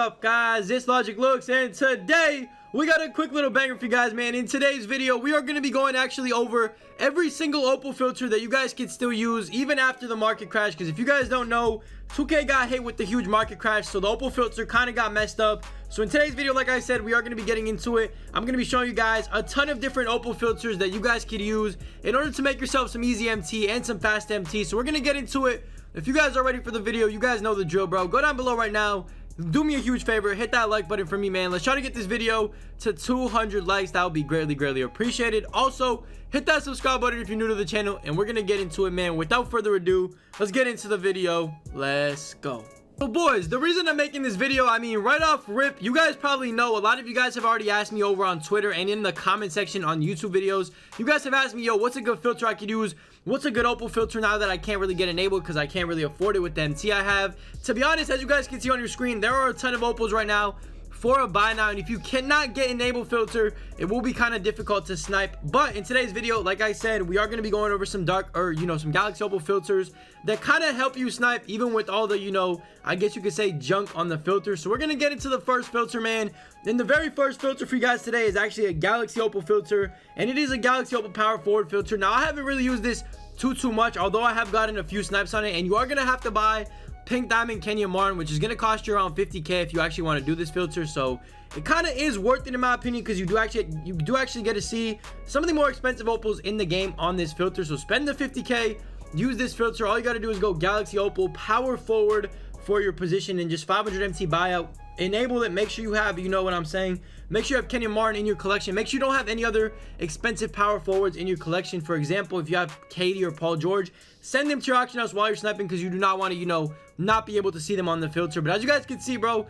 up, guys? It's LogicLookss, and today we got a quick little banger for you guys, man. In today's video, we are going to be going actually over every single Opal filter that you guys can still use even after the market crash, because if you guys don't know, 2K got hit with the huge market crash, so the Opal filter kind of got messed up. So in today's video, like I said, we are going to be getting into it. I'm going to be showing you guys a ton of different Opal filters that you guys could use in order to make yourself some easy MT and some fast MT. So we're going to get into it. If you guys are ready for the video, you guys know the drill, bro. Go down below right now. Do me a huge favor, hit that like button for me, man. Let's try to get this video to 200 likes. That would be greatly appreciated. Also, hit that subscribe button if you're new to the channel, and we're gonna get into it, man. Without further ado, let's get into the video. Let's go. So boys, the reason I'm making this video, I mean, right off rip, you guys probably know, a lot of you guys have already asked me over on Twitter and in the comment section on YouTube videos. You guys have asked me, yo, what's a good filter I could use? What's a good Opal filter now that I can't really get enabled because I can't really afford it with the MT I have? To be honest, as you guys can see on your screen, there are a ton of Opals right now for a buy now, and if you cannot get enable filter, it will be kind of difficult to snipe. But in today's video, like I said, we are going to be going over some some Galaxy Opal filters that kind of help you snipe even with all the, I guess you could say, junk on the filter. So we're going to get into the first filter, man. And the very first filter for you guys today is actually a Galaxy Opal filter, and it is a Galaxy Opal power forward filter. Now, I haven't really used this too much, although I have gotten a few snipes on it, and you are going to have to buy Pink Diamond Kenya Martin, which is going to cost you around 50k if you actually want to do this filter. So it kind of is worth it in my opinion, because you do actually get to see some of the more expensive Opals in the game on this filter. So spend the 50k, use this filter. All you got to do is go Galaxy Opal power forward for your position and just 500 MT buyout. Enable it. Make sure you have, you know what I'm saying, make sure you have Kenya Martin in your collection. Make sure you don't have any other expensive power forwards in your collection. For example, if you have Katie or Paul George, send them to your auction house while you're sniping, because you do not want to, not be able to see them on the filter. But as you guys can see, bro,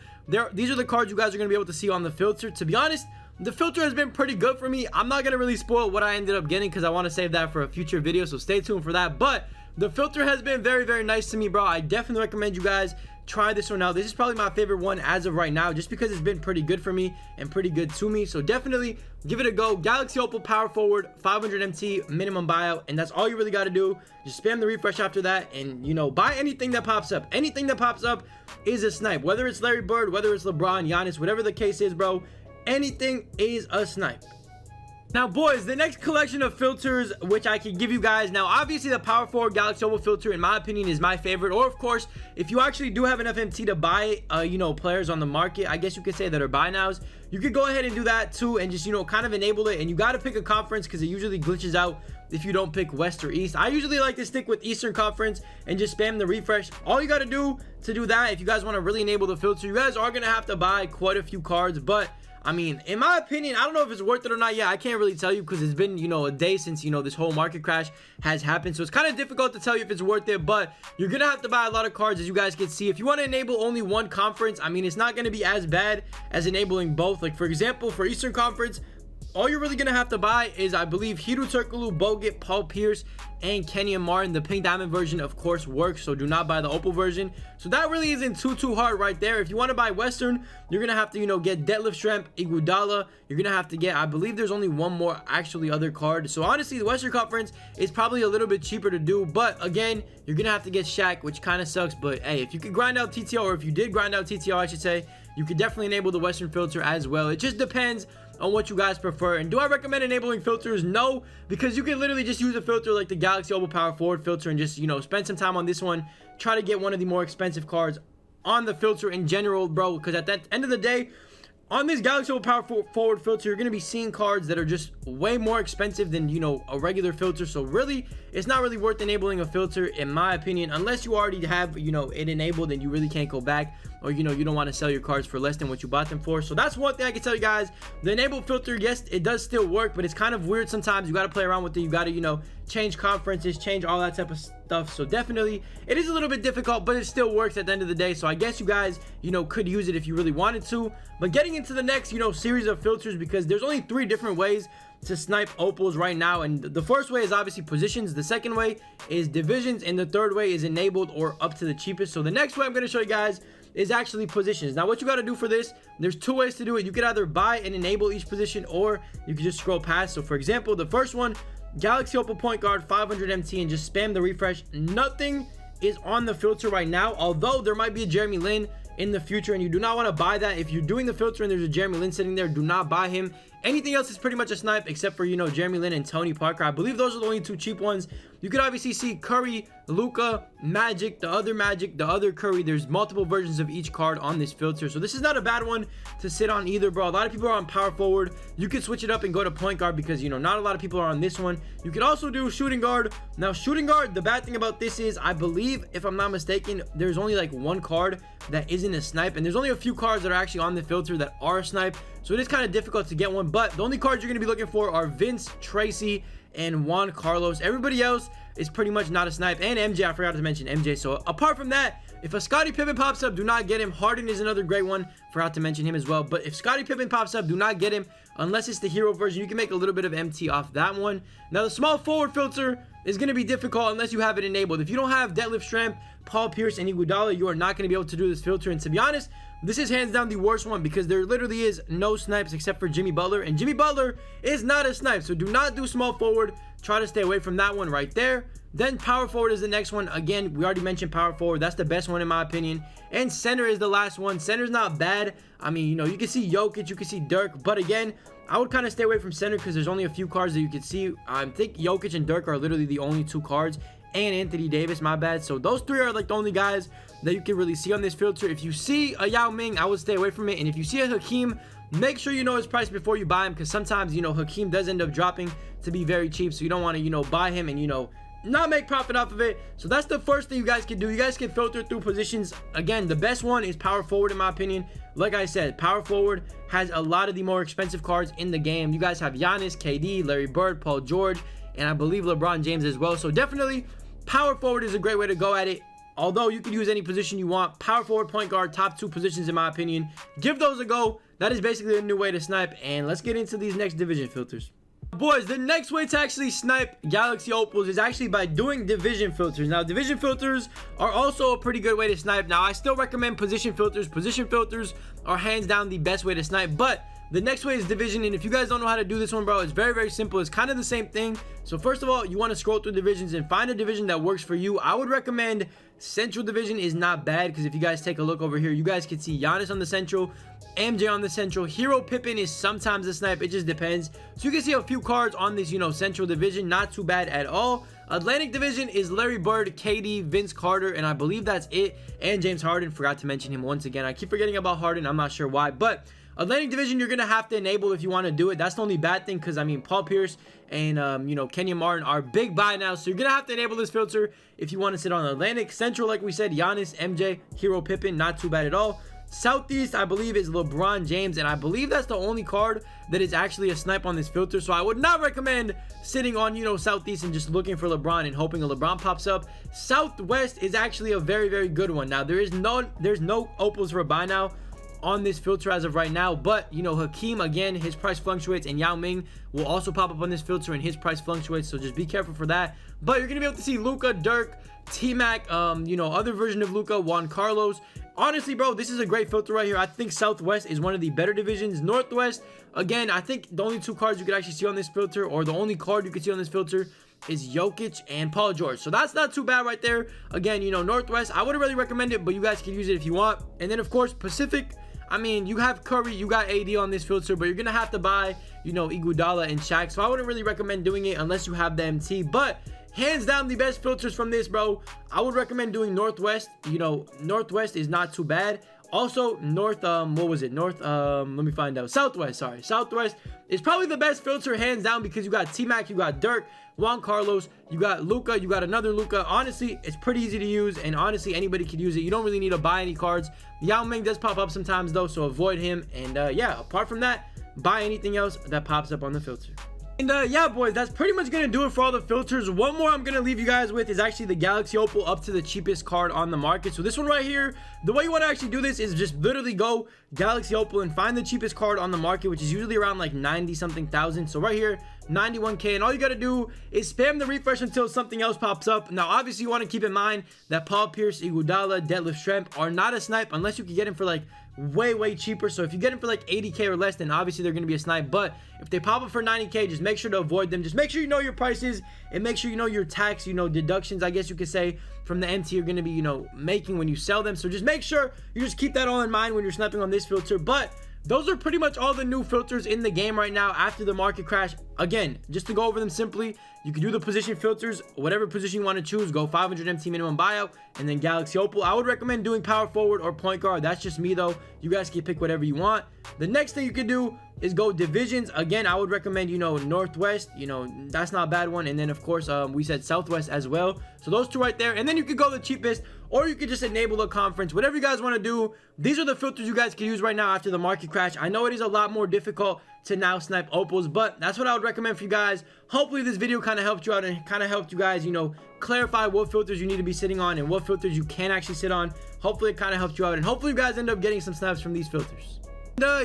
these are the cards you guys are going to be able to see on the filter. To be honest, the filter has been pretty good for me. I'm not going to really spoil what I ended up getting, because I want to save that for a future video, so stay tuned for that. But the filter has been very nice to me, bro. I definitely recommend you guys try this one out. This is probably my favorite one as of right now, just because it's been pretty good for me and pretty good to me. So definitely give it a go. Galaxy Opal power forward, 500 MT minimum buyout, and that's all you really got to do. Just spam the refresh after that, and buy anything that pops up. Anything that pops up is a snipe, whether it's Larry Bird, whether it's LeBron, Giannis, whatever the case is, bro. Anything is a snipe. Now, boys, the next collection of filters which I can give you guys, now obviously the power forward Galaxy Opal filter in my opinion is my favorite. Or of course, if you actually do have enough MT to buy players on the market, I guess you could say, that are buy nows, you could go ahead and do that too, and just kind of enable it. And you got to pick a conference, because it usually glitches out if you don't pick West or East. I usually like to stick with Eastern Conference and just spam the refresh. All you got to do that, if you guys want to really enable the filter, you guys are gonna have to buy quite a few cards. But I mean, in my opinion, I don't know if it's worth it or not yet. I can't really tell you, because it's been, a day since, this whole market crash has happened. So it's kind of difficult to tell you if it's worth it, but you're going to have to buy a lot of cards, as you guys can see. If you want to enable only one conference, I mean, it's not going to be as bad as enabling both. Like, for example, for Eastern Conference, all you're really going to have to buy is, I believe, Hiru Turkoglu, Bogut, Paul Pierce, and Kenya Martin. The Pink Diamond version, of course, works, so do not buy the Opal version. So that really isn't too hard right there. If you want to buy Western, you're going to have to, get Deadlift Shrimp, Iguodala. You're going to have to get, I believe there's only one more actually other card. So honestly, the Western Conference is probably a little bit cheaper to do. But again, you're going to have to get Shaq, which kind of sucks. But hey, if you could grind out TTL, or if you did grind out TTL, I should say, you could definitely enable the Western filter as well. It just depends on what you guys prefer. And do I recommend enabling filters? No, because you can literally just use a filter like the Galaxy Opal power forward filter and just spend some time on this one. Try to get one of the more expensive cards on the filter in general, bro, because at the end of the day, on this Galaxy Opal power forward filter, you're going to be seeing cards that are just way more expensive than, a regular filter. So really, it's not really worth enabling a filter, in my opinion, unless you already have, it enabled and you really can't go back, or, you don't want to sell your cards for less than what you bought them for. So that's one thing I can tell you guys. The enabled filter, yes, it does still work, but it's kind of weird sometimes. You got to play around with it. You got to, change conferences, change all that type of stuff. So definitely, it is a little bit difficult, but it still works at the end of the day. So I guess you guys, could use it if you really wanted to. But getting into the next, series of filters, because there's only 3 different ways to snipe Opals right now. And the first way is obviously positions, the second way is divisions, and the third way is enabled or up to the cheapest. So the next way I'm going to show you guys is actually positions. Now what you got to do for this, there's 2 ways to do it. You could either buy and enable each position, or you could just scroll past. So for example, the first one, Galaxy Opal point guard, 500 MT, and just spam the refresh. Nothing is on the filter right now, although there might be a Jeremy Lin in the future, and you do not want to buy that. If you're doing the filter and there's a Jeremy Lin sitting there, do not buy him. Anything else is pretty much a snipe except for, you know, Jeremy Lin and Tony Parker. I believe those are the only two cheap ones. You could obviously see Curry, Luka, Magic, the other Curry. There's multiple versions of each card on this filter, so this is not a bad one to sit on either, bro. A lot of people are on power forward. You could switch it up and go to point guard because, you know, not a lot of people are on this one. You could also do shooting guard. Now shooting guard, the bad thing about this is, I believe, if I'm not mistaken, there's only like one card that isn't a snipe, and there's only a few cards that are actually on the filter that are a snipe, so it is kind of difficult to get one. But the only cards you're going to be looking for are Vince, Tracy, and Juan Carlos. Everybody else is pretty much not a snipe, and MJ, I forgot to mention MJ. So apart from that, if a Scottie Pippen pops up, do not get him. Harden is another great one, forgot to mention him as well. But if Scottie Pippen pops up, do not get him unless it's the hero version. You can make a little bit of MT off that one. Now the small forward filter is going to be difficult unless you have it enabled. If you don't have deadlift strength, Paul Pierce, and Iguodala, you are not going to be able to do this filter. And to be honest, this is hands down the worst one because there literally is no snipes except for Jimmy Butler, and Jimmy Butler is not a snipe. So do not do small forward. Try to stay away from that one right there. Then power forward is the next one. Again, we already mentioned power forward. That's the best one in my opinion. And center is the last one. Center's not bad. I mean, you know, you can see Jokic, you can see Dirk, but again, I would kind of stay away from center because there's only a few cards that you can see. I think Jokic and Dirk are literally the only two cards, and Anthony Davis, my bad. So those three are like the only guys that you can really see on this filter. If you see a Yao Ming, I would stay away from it. And if you see a Hakeem, make sure you know his price before you buy him, because sometimes, you know, Hakeem does end up dropping to be very cheap, so you don't want to, you know, buy him and, you know, not make profit off of it. So that's the first thing you guys can do. You guys can filter through positions. Again, the best one is power forward in my opinion. Like I said, power forward has a lot of the more expensive cards in the game. You guys have Giannis, KD, Larry Bird, Paul George, and I believe LeBron James as well. So definitely power forward is a great way to go at it. Although you can use any position you want. Power forward, point guard, top two positions in my opinion. Give those a go. That is basically a new way to snipe. And let's get into these next division filters. Boys, the next way to actually snipe Galaxy Opals is actually by doing division filters. Now, division filters are also a pretty good way to snipe. Now, I still recommend position filters. Position filters are hands down the best way to snipe, but the next way is division. And if you guys don't know how to do this one, bro, it's very, very simple. It's kind of the same thing. So first of all, you want to scroll through divisions and find a division that works for you. I would recommend Central Division is not bad, because if you guys take a look over here, you guys can see Giannis on the Central, MJ on the Central. Hero Pippen is sometimes a snipe. It just depends. So you can see a few cards on this, you know, Central Division. Not too bad at all. Atlantic Division is Larry Bird, KD, Vince Carter, and I believe that's it. And James Harden. Forgot to mention him once again. I keep forgetting about Harden. I'm not sure why, but Atlantic Division, you're going to have to enable if you want to do it. That's the only bad thing, because, I mean, Paul Pierce and, you know, Kenyon Martin are big buy now. So you're going to have to enable this filter if you want to sit on Atlantic. Central, like we said, Giannis, MJ, Hero Pippen, not too bad at all. Southeast, I believe, is LeBron James, and I believe that's the only card that is actually a snipe on this filter. So I would not recommend sitting on, you know, Southeast and just looking for LeBron and hoping a LeBron pops up. Southwest is actually a very, very good one. Now, there's no opals for a buy now on this filter as of right now, but you know, Hakeem, again, his price fluctuates, and Yao Ming will also pop up on this filter and his price fluctuates, so just be careful for that. But you're gonna be able to see Luka, Dirk, T-Mac, you know, other version of Luka, Juan Carlos. Honestly, bro, this is a great filter right here. I think Southwest is one of the better divisions. Northwest, again, I think the only two cards you could actually see on this filter, or the only card you could see on this filter, is Jokic and Paul George. So that's not too bad right there. Again, you know, Northwest, I wouldn't really recommend it, but you guys can use it if you want. And then of course, Pacific, I mean, you have Curry, you got AD on this filter, but you're gonna have to buy, you know, Iguodala and Shaq. So I wouldn't really recommend doing it unless you have the MT. But hands down, the best filters from this, bro, I would recommend doing Northwest. You know, Northwest is not too bad. Also, North, what was it? North, let me find out. Southwest, sorry. Southwest is probably the best filter, hands down, because you got T-Mac, you got Dirk, Juan Carlos, you got Luka, you got another Luka. Honestly, it's pretty easy to use, and honestly, anybody could use it. You don't really need to buy any cards. Yao Ming does pop up sometimes, though, so avoid him. And yeah, apart from that, buy anything else that pops up on the filter. And yeah, boys, that's pretty much gonna do it for all the filters. One more I'm gonna leave you guys with is actually the Galaxy Opal up to the cheapest card on the market. So this one right here, the way you want to actually do this is just literally go Galaxy Opal and find the cheapest card on the market, which is usually around like 90 something thousand. So right here, 91k, and all you got to do is spam the refresh until something else pops up. Now obviously you want to keep in mind that Paul Pierce, Iguodala, Deadlift Shrimp are not a snipe unless you can get him for like way cheaper. So if you get them for like 80k or less, then obviously they're going to be a snipe. But if they pop up for 90k, just make sure to avoid them. Just make sure you know your prices and make sure you know your tax, deductions, I guess you could say, from the MT you're going to be, making when you sell them. So just make sure you just keep that all in mind when you're sniping on this filter. But those are pretty much all the new filters in the game right now after the market crash. Again, just to go over them simply, you can do the position filters, whatever position you want to choose. Go 500 MT minimum buyout and then Galaxy Opal. I would recommend doing power forward or point guard. That's just me though. You guys can pick whatever you want. The next thing you can do is go divisions. Again, I would recommend, Northwest, that's not a bad one. And then of course, we said Southwest as well. So those two right there. And then you could go the cheapest, or you could just enable a conference, whatever you guys want to do. These are the filters you guys can use right now after the market crash. I know it is a lot more difficult to now snipe opals, but that's what I would recommend for you guys. Hopefully this video kind of helped you out and kind of helped you guys, clarify what filters you need to be sitting on and what filters you can actually sit on. Hopefully it kind of helped you out, and hopefully you guys end up getting some snaps from these filters.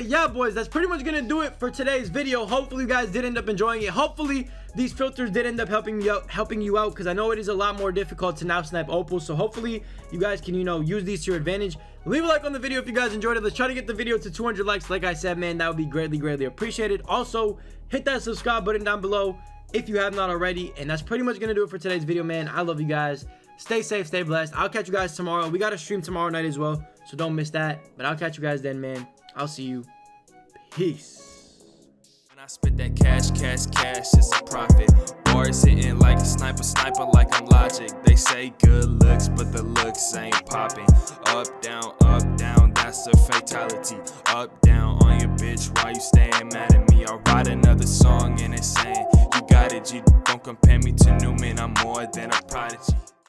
Yeah, boys, that's pretty much gonna do it for today's video. Hopefully you guys did end up enjoying it. Hopefully these filters did end up helping you out, because I know it is a lot more difficult to now snipe opals. So hopefully you guys can use these to your advantage. Leave a like on the video if you guys enjoyed it. Let's try to get the video to 200 likes. Like I said, man, that would be greatly appreciated. Also hit that subscribe button down below if you have not already. And that's pretty much gonna do it for today's video, man. I love you guys. Stay safe, stay blessed. I'll catch you guys tomorrow. We got a stream tomorrow night as well, so don't miss that. But I'll catch you guys then, man. I'll see you. Peace. When I spit that cash, it's a profit. Bars hitting like a sniper like I'm Logic. They say good looks, but the looks ain't popping. Up, down, that's a fatality. Up, down on your bitch, why you staying mad at me? I'll write another song and it's saying, you got it, G. Don't compare me to Newman, I'm more than a prodigy.